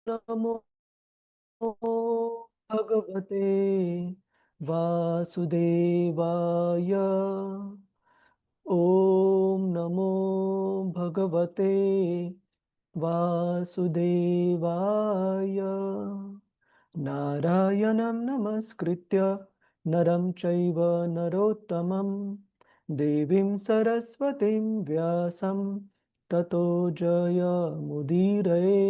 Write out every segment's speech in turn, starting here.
नमो भगवते वासुदेवाय। ओम नमो भगवते वासुदेवाय। नारायणं नमस्कृत्य नरं चैव नरोत्तमं देवीं सरस्वतीं व्यासं ततो जयमुदीरये।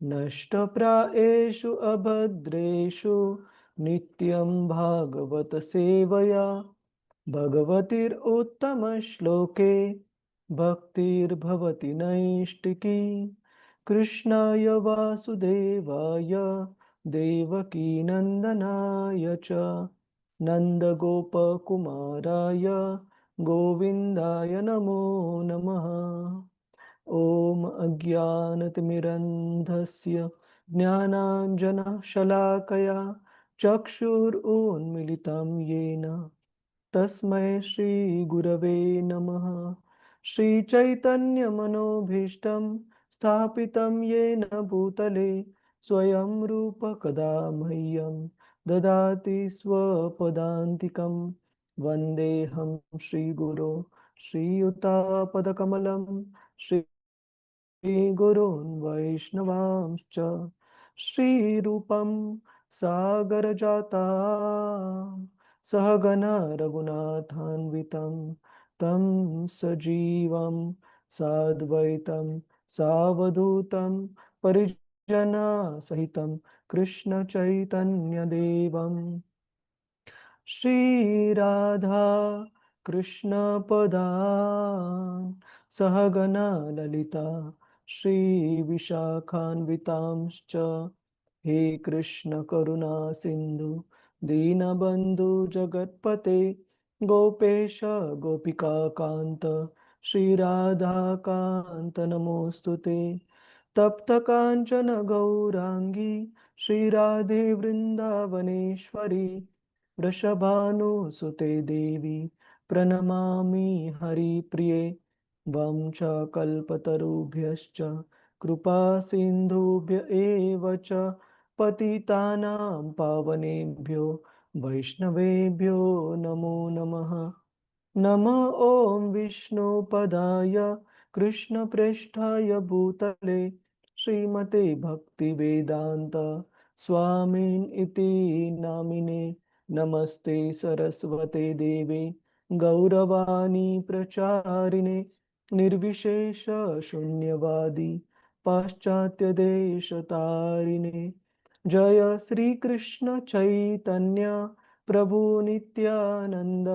नष्टप्रायेषु अभद्रेषु नित्यं भागवत सेवया भगवतीरुत्तमश्लोके भक्तिर्भवति नैष्टिकी। कृष्णाय वासुदेवाय देवकीनन्दनाय च नन्दगोपकुमाराय गोविन्दाय नमो नमः। ॐ अज्ञानतिमिरन्धस्य ज्ञानाञ्जनशलाकया चक्षुरुन्मिलितं येन तस्मै श्रीगुरवे नमः। श्रीचैतन्यमनोभीष्टं स्थापितं येन भूतले स्वयं रूप कदा मह्यं ददाति स्वपदान्तिकं। वन्देऽहं श्रीगुरो श्रीयुतापदकमलं श्रीगुरून् वैष्णवांश्च। श्रीरूपं सागरजाता सहगणा रघुनाथान्वितं तं सजीवं साद्वैतं सावधूतं परिजनसहितं कृष्णचैतन्यदेवं श्रीराधा कृष्णपदान् सहगणा ललिता श्रीविशाखान्वितांश्च। हे कृष्ण करुणा सिन्धु दीनबन्धु जगत्पते गोपेश गोपिकान्त श्रीराधाकान्त नमोऽस्तुते। तप्त काञ्चन गौराङ्गी श्रीराधे वृन्दावनेश्वरी वृषभानुसुते देवी प्रणमामि हरिप्रिये। वंश कल्पतरुभ्यश्च कृपा सिन्धुभ्य एव च पतितानां पावनेभ्यो वैष्णवेभ्यो नमो नमः। नमः ॐ विष्णुपदाय कृष्णप्रेष्ठाय भूतले श्रीमते भक्तिवेदान्त स्वामिन् इति नामिने। नमस्ते सरस्वते देवे गौरवाणी प्रचारिणे निर्विशेष शून्यवादी पाश्चात्यदेशतारिणे। जय श्री कृष्ण चैतन्य प्रभु नित्यानंद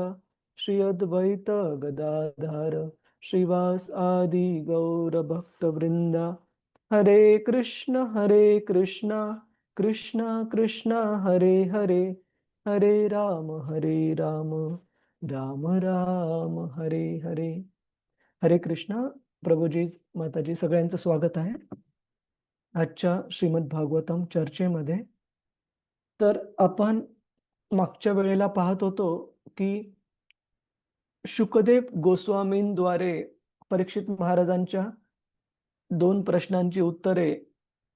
श्री अद्वैत गदाधर श्रीवास आदि गौर भक्त वृंदा। हरे कृष्ण कृष्ण कृष्ण हरे हरे हरे राम राम राम हरे हरे। हरे कृष्ण प्रभुजी माताजी सगळ्यांचं स्वागत आहे आजच्या श्रीमद भागवतम चर्चेमध्ये। तर आपण मागच्या वेळेला पाहत होतो की शुकदेव गोस्वामींद्वारे परीक्षित महाराजांच्या 2 प्रश्नांची उत्तरे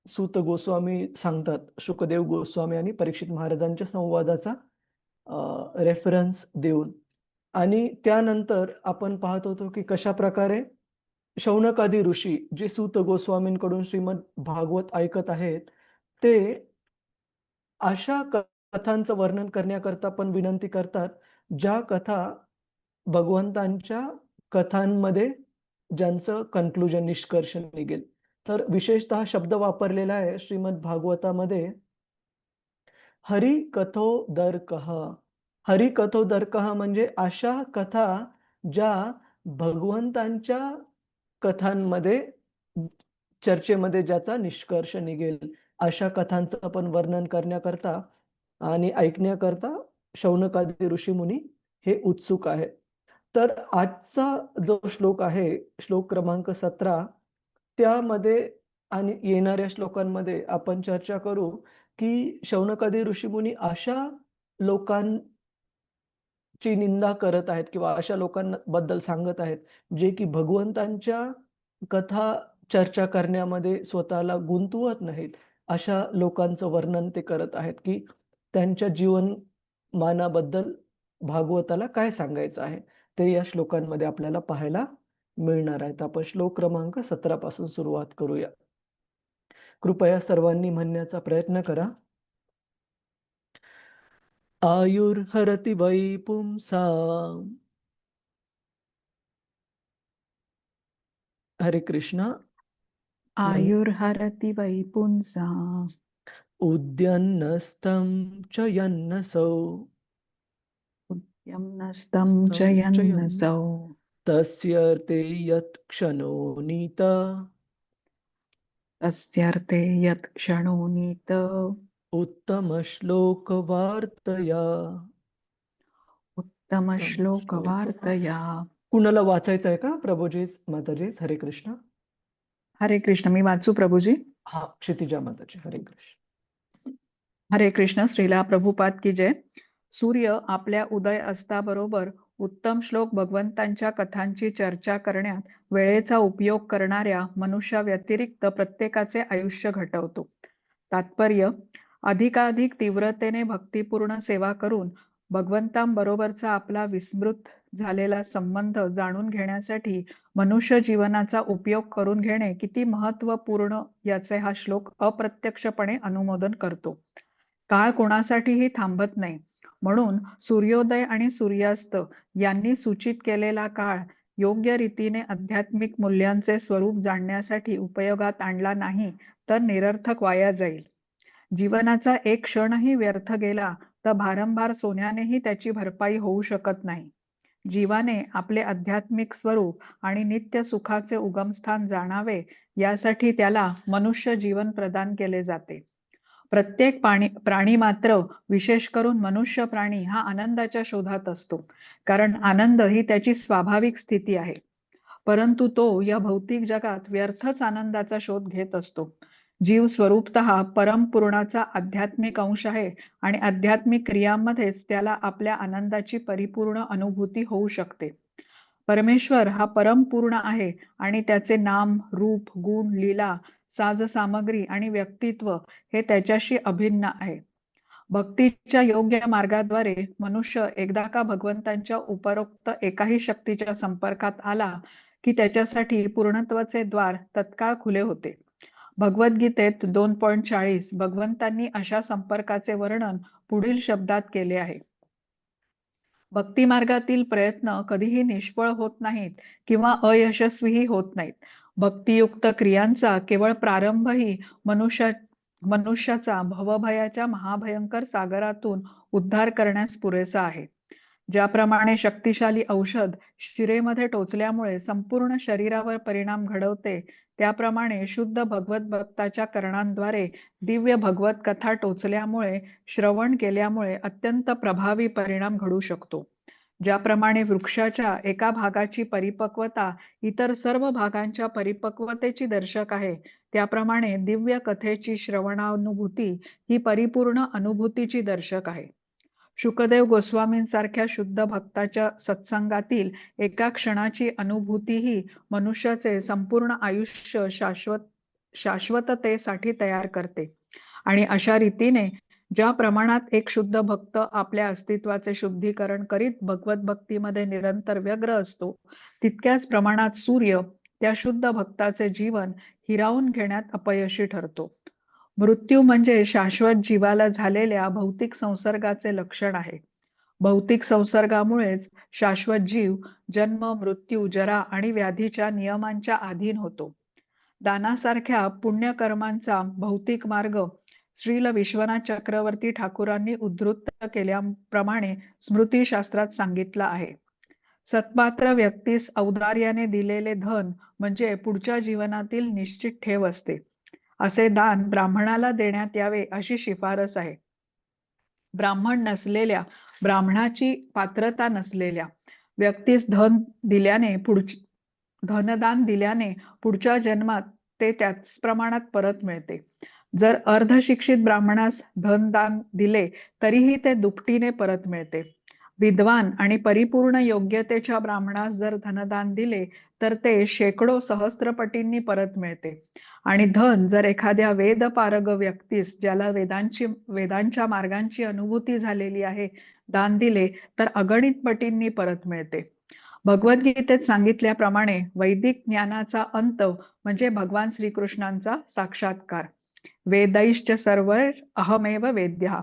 सूत गोस्वामी सांगतात। शुकदेव गोस्वामी आणि परीक्षित महाराजांच्या संवादाचा रेफरन्स देऊन। आणि त्यानंतर आपण पाहत होतो की कशा प्रकारे शौनकादी ऋषी जे सूत गोस्वामींकडून श्रीमद भागवत ऐकत आहेत ते अशा कथांचं वर्णन करण्याकरता पण विनंती करतात ज्या कथा भगवंतांच्या कथांमध्ये ज्यांचं कन्क्लुजन निष्कर्ष निघेल। तर विशेषतः शब्द वापरलेला आहे श्रीमद भागवतामध्ये हरिकथोदर्कः। हरिकथोदर्कः म्हणजे अशा कथा ज्या भगवंतांच्या कथांमध्ये चर्चेमध्ये ज्याचा निष्कर्ष निघेल अशा कथांचं आपण वर्णन करण्याकरता आणि ऐकण्याकरता शौनकादी ऋषीमुनी हे उत्सुक आहे। तर आजचा जो श्लोक आहे श्लोक क्रमांक 17 त्यामध्ये आणि येणाऱ्या श्लोकांमध्ये आपण चर्चा करू की शौनकादी ऋषीमुनी अशा लोकांची निंदा करत आहेत किंवा अशा लोकांबद्दल सांगत आहेत जे की भगवंतांच्या कथा चर्चा करण्यामध्ये स्वतःला गुंतवत नाहीत. अशा लोकांचं वर्णन ते करत आहेत, की त्यांच्या जीवनमानाबद्दल भागवताला काय सांगायचं आहे, ते या श्लोकांमध्ये आपल्याला पाहायला मिळणार आहे. तर आपण श्लोक क्रमांक 17 पासून सुरुवात करूया. कृपया सर्वांनी म्हणण्याचा प्रयत्न करा. आयुर्हरति वै पुंसाम्. हरे कृष्णा. आयुर्हरति वै पुंसाम् उद्यन्नस्तं च यन्नसौ उद्यं नस्तं च चं च यन् यन्नसौ तस्यर्थे यत् क्षणो नीत तस्यर्थे यत् क्षणो नीत उत्तमश्लोकवार्तया. उत्तमश्लोकवार्तया. कुणाला वाचायचं आहे का? प्रभुजीच, माताजीच? हरे कृष्ण. हरे कृष्ण. मी वाचू प्रभुजी? हा, क्षितिजा माताजी. हरे कृष्ण. हरे कृष्ण. श्रीला प्रभुपाद की जय. सूर्य आपल्या उदय अस्ताबरोबर उत्तम श्लोक भगवंतांच्या कथांची चर्चा करण्यात वेळेचा उपयोग करणाऱ्या मनुष्या व्यतिरिक्त प्रत्येकाचे आयुष्य घटवतो. तात्पर्य: अधिकाधिक तीव्रतेने भक्तिपूर्ण सेवा करून भगवंतांबरोबरचा आपला विस्मृत झालेला संबंध जाणून घेण्यासाठी मनुष्य जीवनाचा उपयोग करून घेणे किती महत्त्वपूर्ण याचे हा श्लोक अप्रत्यक्षपणे अनुमोदन करतो. काळ कोणासाठीही थांबत नाही, म्हणून सूर्योदय आणि सूर्यास्त यांनी सूचित केलेला काळ योग्य रीतीने आध्यात्मिक मूल्यांचे स्वरूप जाणण्यासाठी उपयोगात आणला नाही तर निरर्थक वाया जाईल. जीवनाचा एक क्षणही व्यर्थ गेला तर भारंभार सोन्यानेही त्याची भरपाई होऊ शकत नाही. जीवाने आपले आध्यात्मिक स्वरूप आणि नित्य सुखाचे उगमस्थान जाणावे यासाठी त्याला मनुष्य जीवन प्रदान केले जाते. प्रत्येक प्राणी मात्र, विशेष करून मनुष्य प्राणी, हा आनंदाच्या शोधात असतो, कारण आनंद ही त्याची स्वाभाविक स्थिती आहे. परंतु तो या भौतिक जगात व्यर्थच आनंदाचा शोध घेत असतो. जीव स्वरूपतः परमपूर्णाचा आध्यात्मिक अंश आहे आणि आध्यात्मिक क्रियांमध्येच त्याला आपल्या आनंदाची परिपूर्ण अनुभूती होऊ शकते. परमेश्वर हा परमपूर्ण आहे आणि त्याचे नाम, रूप, गुण, लीला, साज सामग्री आणि व्यक्तित्व हे त्याच्याशी अभिन्न आहे. भक्तीच्या योग्य मार्गाद्वारे मनुष्य एकदा का भगवंतांच्या उपरोक्त एकाही शक्तीच्या संपर्कात आला की त्याच्यासाठी पूर्णत्वाचे द्वार तत्काळ खुले होते. भगवद्गीतेत 2.40 भगवंतांनी अशा संपर्काचे वर्णन पुढील शब्दात केले आहे: भक्ती मार्गातील प्रयत्न कधीही निष्फळ होत नाहीत किंवा अयशस्वीही होत नाहीत. भक्तियुक्त क्रियांचा केवळ प्रारंभही मनुष्याचा भवभयाच्या महाभयंकर सागरातून उद्धार करण्यास पुरेसा आहे. ज्याप्रमाणे शक्तिशाली औषध शिरेमध्ये टोचल्यामुळे संपूर्ण शरीरावर परिणाम घडवते, त्याप्रमाणे शुद्ध भगवत भक्ताच्या कर्णांद्वारे दिव्य भगवत कथा टोचल्यामुळे, श्रवण केल्यामुळे अत्यंत प्रभावी परिणाम घडू शकतो. ज्याप्रमाणे वृक्षाच्या एका भागाची परिपक्वता इतर सर्व भागांच्या परिपक्वतेची दर्शक आहे, त्याप्रमाणे दिव्य कथेची श्रवणानुभूती ही परिपूर्ण अनुभूतीची दर्शक आहे. शुकदेव गोस्वामींसारख्या शुद्ध भक्ताच्या सत्संगातील एका क्षणाची अनुभूतीही मनुष्याचे संपूर्ण आयुष्य शाश्वततेसाठी तयार करते. आणि अशा रीतीने ज्या प्रमाणात एक शुद्ध भक्त आपल्या अस्तित्वाचे शुद्धीकरण करीत भगवत भक्तीमध्ये निरंतर व्यग्र असतो, तितक्याच प्रमाणात सूर्य त्या शुद्ध भक्ताचे जीवन हिरावून घेण्यात अपयशी ठरतो. मृत्यू म्हणजे शाश्वत जीवाला झालेल्या भौतिक संसर्गाचे लक्षण आहे. भौतिक संसर्गामुळेच शाश्वत जीव जन्म, मृत्यू, जरा आणि व्याधीच्या नियमांच्या अधीन होतो. दानासारख्या पुण्यकर्मांचा भौतिक मार्ग श्रील विश्वनाथ चक्रवर्ती ठाकूरांनी उद्धृत केल्याप्रमाणे स्मृतिशास्त्रात सांगितला आहे. सत्पात्र व्यक्तीस औदार्याने दिलेले धन म्हणजे पुढच्या जीवनातील निश्चित ठेव असते. असे दान ब्राह्मणाला देण्यात यावे अशी शिफारस आहे. ब्राह्मण नसलेल्या, ब्राह्मणाची पात्रता नसलेल्या व्यक्तीस धनदान दिल्याने पुढच्या जन्मात ते त्याच प्रमाणात परत मिळते. जर अर्धशिक्षित ब्राह्मणास धनदान दिले तरीही ते दुपटीने परत मिळते. विद्वान आणि परिपूर्ण योग्यतेच्या ब्राह्मणास जर धनदान दिले तर ते शेकडो सहस्त्रपटींनी परत मिळते. आणि धन जर एखाद्या वेदपारग व्यक्तीस, ज्याला वेदांच्या मार्गांची अनुभूती झालेली आहे, दान दिले तर अगणित पटींनी परत मिळते. भगवद्गीतेत सांगितल्याप्रमाणे वैदिक ज्ञानाचा अंत म्हणजे भगवान श्रीकृष्णांचा साक्षात्कार. वेदैश्च सर्व अहमेव वेद्यः.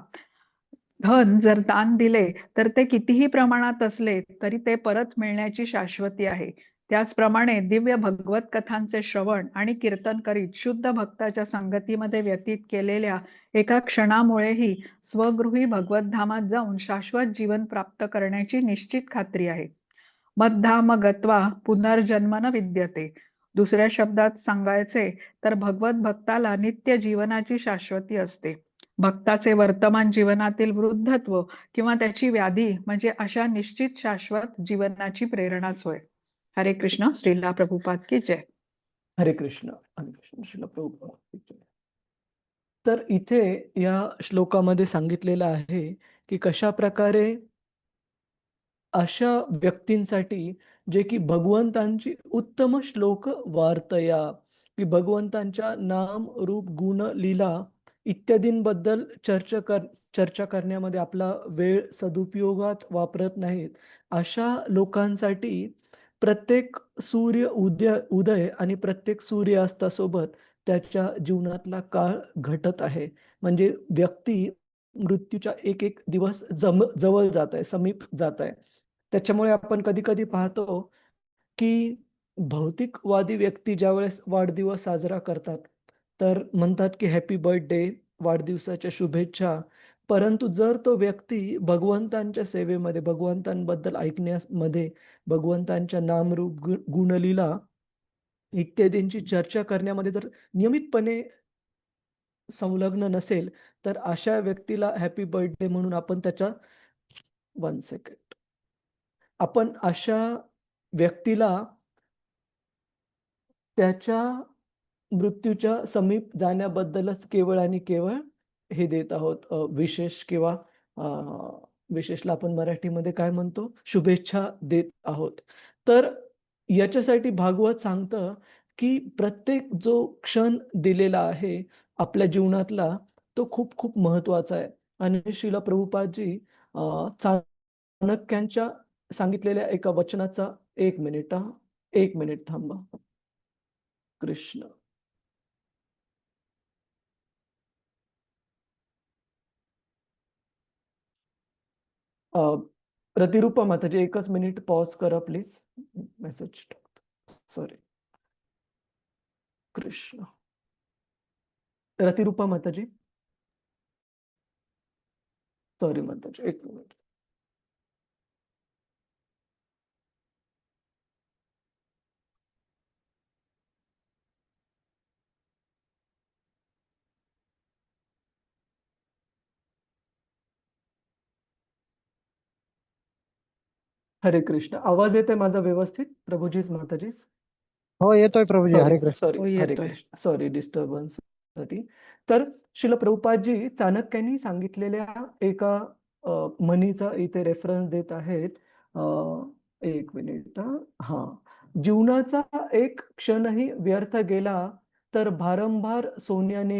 धन जर दान दिले तर ते कितीही प्रमाणात असले तरी ते परत मिळण्याची शाश्वती आहे. त्याचप्रमाणे दिव्य भगवत कथांचे श्रवण आणि कीर्तन करीत शुद्ध भक्ताच्या संगतीमध्ये व्यतीत केलेल्या एका क्षणामुळेही स्वगृही भगवतधामात जाऊन शाश्वत जीवन प्राप्त करण्याची निश्चित खात्री आहे. मद्धाम गत्वा पुनर्जन्म न विद्यते. दुसऱ्या शब्दात सांगायचे तर भगवत भक्ताला नित्य जीवनाची शाश्वती असते. भक्ताचे वर्तमान जीवनातील वृद्धत्व किंवा त्याची व्याधी म्हणजे अशा निश्चित शाश्वत जीवनाची प्रेरणाच होय. हरे कृष्ण. श्रीला प्रभुपाद की जय. हरे कृष्ण. हरे कृष्ण. श्रील प्रभुपाद की जय. तर इथे या श्लोकामध्ये सांगितलेलं आहे की कशा प्रकारे अशा व्यक्तींसाठी जे की भगवंतांची उत्तम श्लोक वार्तया, की भगवंतांच्या नाम रूप गुण लीला इत्यादींबद्दल चर्चा करण्यामध्ये आपला वेळ सदुपयोगात वापरत नाहीत, अशा लोकांसाठी प्रत्येक उदय आणि प्रत्येक सूर्यास्तासोबत त्याच्या जीवनातला काळ घटत आहे. म्हणजे व्यक्ती मृत्यूच्या एक एक दिवस जवळ जात आहे, समीप जात आहे. त्याच्यामुळे आपण कधी कधी पाहतो की भौतिकवादी व्यक्ती ज्यावेळेस वाढदिवस साजरा करतात तर म्हणतात की हॅपी बर्थडे, वाढदिवसाच्या शुभेच्छा. परंतु जर तो व्यक्ती भगवंतांच्या सेवेमध्ये, भगवंतांबद्दल ऐकण्यामध्ये, भगवंतांच्या नामरूप गुणलीला इत्यादींची चर्चा करण्यामध्ये जर नियमितपणे संलग्न नसेल तर अशा व्यक्तीला हॅपी बर्थडे म्हणून आपण त्याच्या 1 सेकंड, आपण अशा व्यक्तीला त्याच्या मृत्यूच्या समीप जाण्याबद्दलच केवळ आणि केवळ हे देत आहोत, विशेष किंवा विशेषला आपण मराठीमध्ये काय म्हणतो, शुभेच्छा देत आहोत. तर याच्यासाठी भागवत सांगतं की प्रत्येक जो क्षण दिलेला आहे आपल्या जीवनातला तो खूप खूप महत्वाचा आहे. आणि श्रील प्रभुपादजी चाणक्यांच्या सांगितलेल्या एका वचनाचा 1 मिनिट, 1 मिनिट थांबा. कृष्ण. प्रतिरूपा माताजी, एकच मिनिट पॉज करा please. Message sorry. Krishna. Pratirupa Mataji, sorry माताजी, 1 मिनिट. हरे कृष्ण. आवाज येते माझा व्यवस्थित प्रभूजीच माताजीच? हो येतोय प्रभूजी. हरे कृष्ण. सॉरी, हो, हरे येतोय. कृष्ण. सॉरी डिस्टर्बन्स साठी. तर श्रील प्रभुपादजी चाणक्यांनी सांगितलेल्या एका म्हणीचा इथे रेफरन्स देत आहेत. 1 मिनिट. हा, जीवनाचा एक क्षणही व्यर्थ गेला तर भारंभार सोन्याने